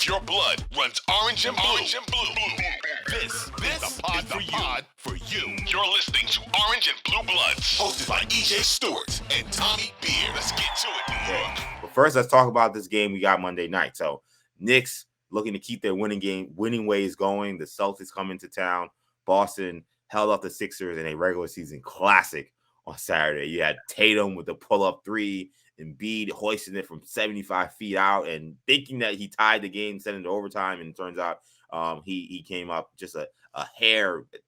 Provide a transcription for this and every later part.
If your blood runs orange and blue, this is the pod for you. You're listening to Orange and Blue Bloods, hosted by EJ Stewart and Tommy Beer. Let's get to it. Okay. But first, let's talk about this game we got Monday night. So, Knicks looking to keep their winning ways going. The Celtics come into town. Boston held off the Sixers in a regular season classic on Saturday. You had Tatum with the pull-up three, Embiid hoisting it from 75 feet out and thinking that he tied the game, sent it to overtime, and it turns out he came up just a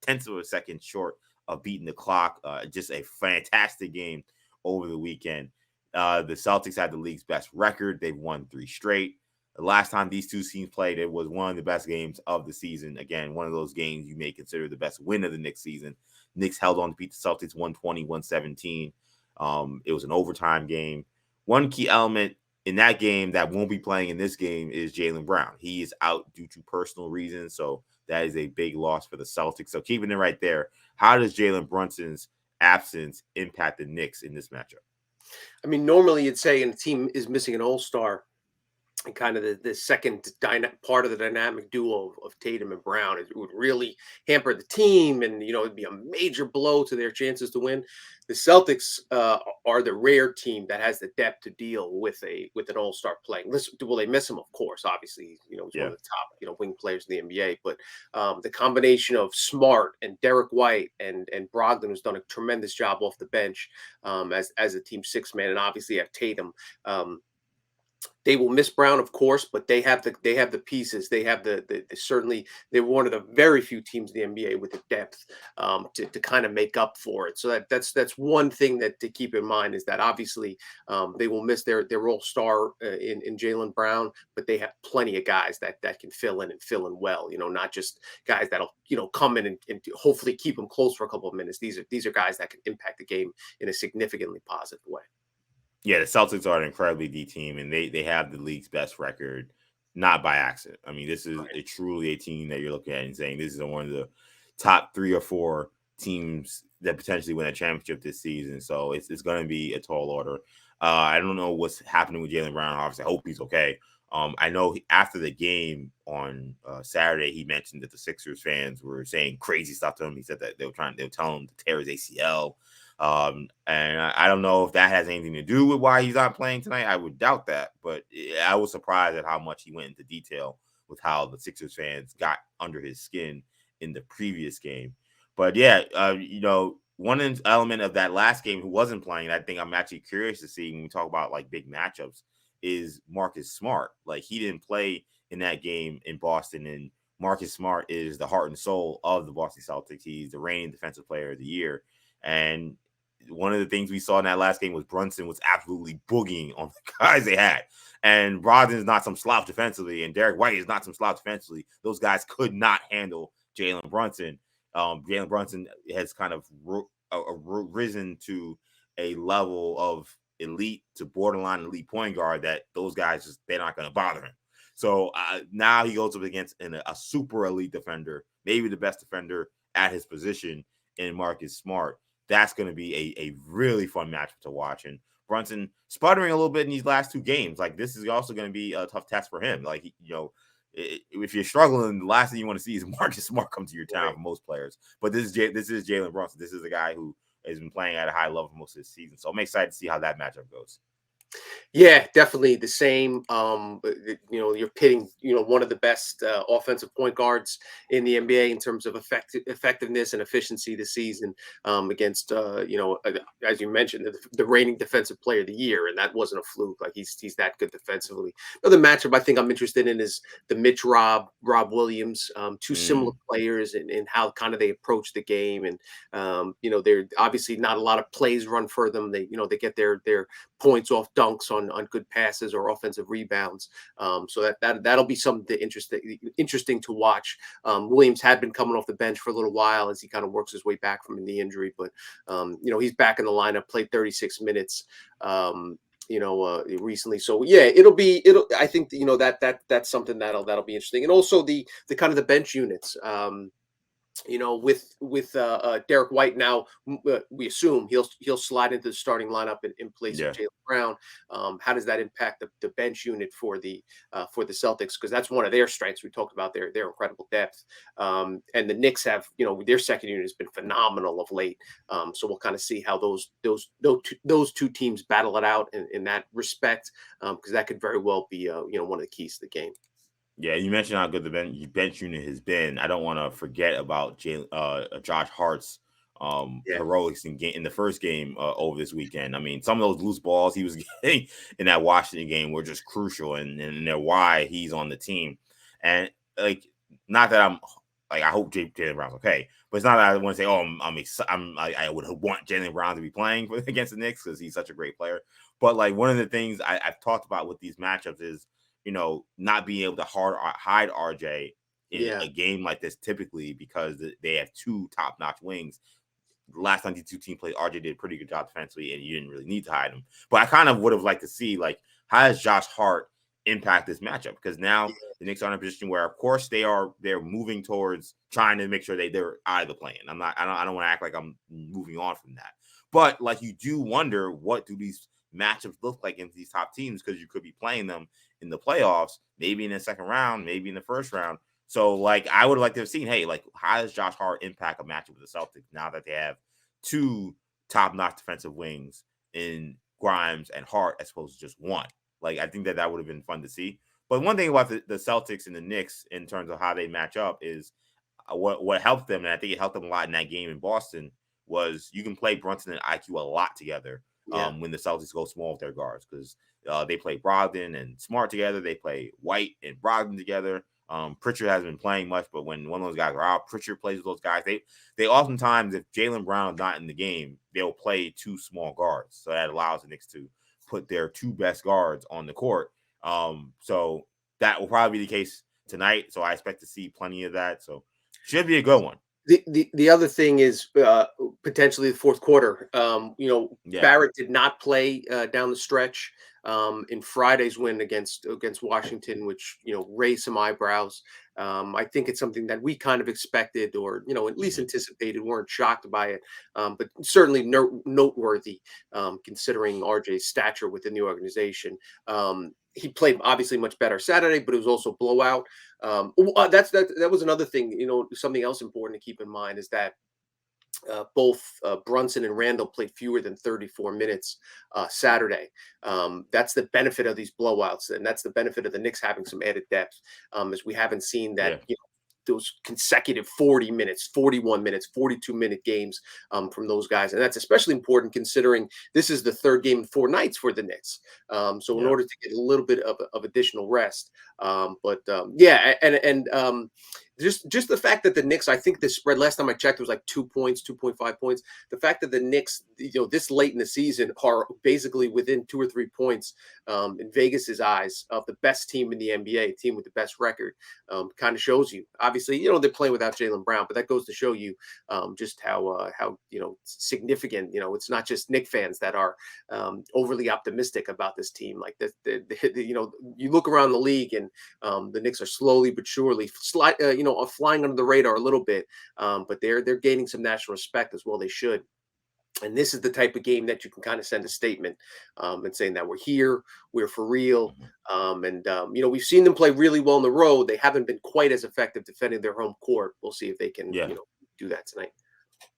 tenth of a second short of beating the clock. Just a fantastic game over the weekend. The Celtics had the league's best record. They've won 3 straight. The last time these two teams played, it was one of the best games of the season. Again, one of those games you may consider the best win of the Knicks season. Knicks held on to beat the Celtics 120-117. It was an overtime game. One key element in that game that won't be playing in this game is Jaylen Brown. He is out due to personal reasons, so that is a big loss for the Celtics. So keeping it right there, how does Jalen Brunson's absence impact the Knicks in this matchup? I mean, normally you'd say a team is missing an all-star, and kind of the second part of the dynamic duo of Tatum and Brown, it would really hamper the team, and it'd be a major blow to their chances to win. The Celtics are the rare team that has the depth to deal with an all-star playing. Will they miss him? Of course, obviously, he's one of the top wing players in the NBA. But the combination of Smart and Derek White and Brogdon, who's done a tremendous job off the bench as a team six man, and obviously have Tatum. They will miss Brown, of course, but they have the pieces. They have certainly they're one of the very few teams in the NBA with the depth to kind of make up for it. So that's one thing that to keep in mind is that obviously they will miss their all-star in Jaylen Brown, but they have plenty of guys that can fill in well. Not just guys that'll come in and hopefully keep them close for a couple of minutes. These are guys that can impact the game in a significantly positive way. Yeah, the Celtics are an incredibly deep team, and they have the league's best record, not by accident. I mean, this is truly a team that you're looking at and saying this is one of the top 3 or 4 teams that potentially win a championship this season. So it's going to be a tall order. I don't know what's happening with Jaylen Brown. Obviously, I hope he's okay. I know after the game on Saturday, he mentioned that the Sixers fans were saying crazy stuff to him. He said that they were telling him to tear his ACL. And I don't know if that has anything to do with why he's not playing tonight. I would doubt that, but I was surprised at how much he went into detail with how the Sixers fans got under his skin in the previous game. But yeah, one element of that last game who wasn't playing, I think I'm actually curious to see when we talk about like big matchups, is Marcus Smart. Like, he didn't play in that game in Boston, and Marcus Smart is the heart and soul of the Boston Celtics. He's the reigning defensive player of the year. And one of the things we saw in that last game was Brunson was absolutely boogieing on the guys they had. And Brogdon is not some slouch defensively, and Derek White is not some slouch defensively. Those guys could not handle Jalen Brunson. Jalen Brunson has kind of risen to a level of elite to borderline elite point guard that those guys they're not going to bother him. So now he goes up against a super elite defender, maybe the best defender at his position in Marcus Smart. That's going to be a really fun matchup to watch. And Brunson sputtering a little bit in these last 2 games. Like, this is also going to be a tough test for him. Like, if you're struggling, the last thing you want to see is Marcus Smart come to your town for most players. But this is Jalen Brunson. This is a guy who has been playing at a high level for most of the season. So I'm excited to see how that matchup goes. Yeah, definitely the same. You're pitting, one of the best offensive point guards in the NBA in terms of effectiveness and efficiency this season against, as you mentioned, the reigning defensive player of the year. And that wasn't a fluke. Like, he's that good defensively. Another matchup I think I'm interested in is the Mitch Rob Williams, 2 similar players in how kind of they approach the game. And, they're obviously not a lot of plays run for them. They get their points off dunks on good passes or offensive rebounds. So that'll be something interesting to watch. Williams had been coming off the bench for a little while as he kind of works his way back from the injury, but he's back in the lineup, played 36 minutes. Recently. So yeah, I think that's something that'll be interesting. And also the kind of the bench units. with Derek White now, we assume he'll slide into the starting lineup in place of Yeah. Jaylen Brown. How does that impact the bench unit for the Celtics? Because that's one of their strengths. We talked about their incredible depth, and the Knicks have their second unit has been phenomenal of late. So we'll kind of see how those two teams battle it out in that respect, because that could very well be one of the keys to the game. Yeah, you mentioned how good the bench unit has been. I don't want to forget about Josh Hart's Yeah, heroics in the first game over this weekend. I mean, some of those loose balls he was getting in that Washington game were just crucial, and they're why he's on the team. And like, not that I'm like I hope Jaylen Brown's okay, but it's not that I want to say, oh, I would want Jaylen Brown to be playing against the Knicks because he's such a great player. But like one of the things I've talked about with these matchups is, not being able to hide RJ in yeah, a game like this typically because they have two top-notch wings. The last time these two teams played, RJ did a pretty good job defensively, and you didn't really need to hide him. But I kind of would have liked to see, like, how does Josh Hart impact this matchup? Because now the Knicks are in a position where, of course, they're moving towards trying to make sure they're out of the play. I don't want to act like I'm moving on from that. But like, you do wonder, what do these matchups look like against these top teams? Because you could be playing them in the playoffs, maybe in the second round, maybe in the first round. So, like, I would like to have seen, hey, like, how does Josh Hart impact a matchup with the Celtics now that they have two top-notch defensive wings in Grimes and Hart as opposed to just one? Like, I think that would have been fun to see. But one thing about the Celtics and the Knicks in terms of how they match up is what helped them, and I think it helped them a lot in that game in Boston, was you can play Brunson and IQ a lot together yeah, when the Celtics go small with their guards, because they play Brogdon and Smart together. They play White and Brogdon together. Pritchard hasn't been playing much, but when one of those guys are out, Pritchard plays with those guys. They oftentimes, if Jaylen Brown's not in the game, they'll play two small guards. So that allows the Knicks to put their two best guards on the court. So that will probably be the case tonight. So I expect to see plenty of that. So should be a good one. The other thing is potentially the fourth quarter. Yeah. Barrett did not play down the stretch in Friday's win against Washington, which raised some eyebrows. I think it's something that we kind of expected, or at least Mm-hmm. anticipated. Weren't shocked by it, but certainly noteworthy considering RJ's stature within the organization. He played obviously much better Saturday, but it was also blowout. That was another thing. Something else important to keep in mind is that both Brunson and Randall played fewer than 34 minutes Saturday. That's the benefit of these blowouts, and that's the benefit of the Knicks having some added depth, as we haven't seen that. Yeah. Those consecutive 40 minutes, 41 minutes, 42-minute games from those guys. And that's especially important considering this is the third game in 4 nights for the Knicks. So in Yeah. order to get a little bit of additional rest. Yeah, and just the fact that the Knicks, I think the spread last time I checked was like 2 points, 2.5 points. The fact that the Knicks, this late in the season are basically within 2 or 3 points in Vegas's eyes of the best team in the NBA, team with the best record, kind of shows you. Obviously, they're playing without Jaylen Brown, but that goes to show you just how significant. It's not just Knicks fans that are overly optimistic about this team. Like you look around the league, and the Knicks are slowly but surely are flying under the radar a little bit, but they're gaining some national respect as well. They should. And this is the type of game that you can kind of send a statement and saying that we're here, we're for real. We've seen them play really well on the road. They haven't been quite as effective defending their home court. We'll see if they can, Yeah. do that tonight.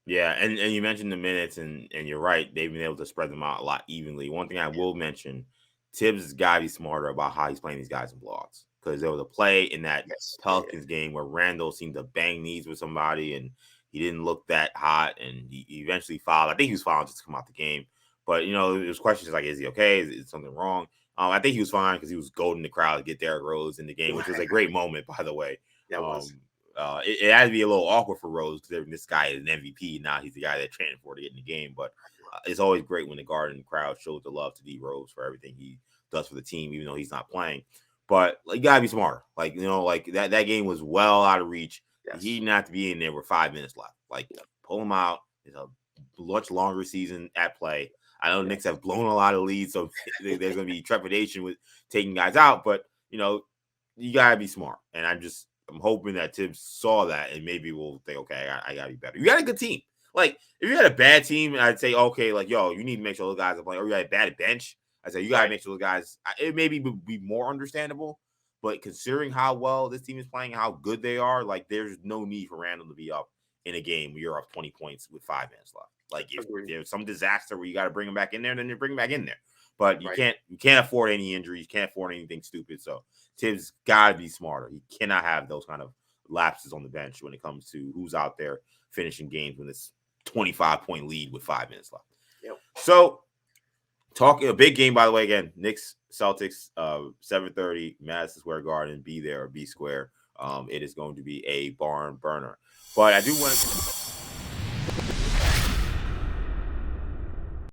Yeah, and you mentioned the minutes, and you're right. They've been able to spread them out a lot evenly. One thing I will mention, Tibbs has got to be smarter about how he's playing these guys in blocks, because there was a play in that Yes. Pelicans game where Randall seemed to bang knees with somebody, and he didn't look that hot, and he eventually fouled. I think he was fouled just to come out the game. But, there was questions like, is he okay? Is something wrong? I think he was fine because he was goading the crowd to get Derrick Rose in the game, which was a great moment, by the way. That was. It had to be a little awkward for Rose because this guy is an MVP. Now he's the guy that chanted for to get in the game. But it's always great when the Garden crowd shows the love to D Rose for everything he does for the team, even though he's not playing. But you gotta be smart. Like that game was well out of reach. Yes. He didn't have to be in there with 5 minutes left. Like pull him out. It's a much longer season at play. I know the Knicks have blown a lot of leads, so there's going to be trepidation with taking guys out. But you gotta be smart. And I'm just I'm hoping that Tibbs saw that and maybe we'll think, okay, I got to be better. You got a good team. Like, if you had a bad team, I'd say, okay, like, yo, you need to make sure those guys are playing. Or you had a bad bench, I'd say, you got to make sure those guys, it maybe would be more understandable. But considering how well this team is playing, how good they are, like, there's no need for Randall to be up in a game where you're up 20 points with 5 minutes left. Like, if there's some disaster where you got to bring him back in there, then you bring him back in there. But you can't afford any injuries. You can't afford anything stupid. So Tibbs got to be smarter. He cannot have those kind of lapses on the bench when it comes to who's out there finishing games when it's 25-point lead with 5 minutes left. Yep. So talking a big game, by the way, again, Knicks, Celtics, 7:30, Madison Square Garden, be there or be square. It is going to be a barn burner. But I do want to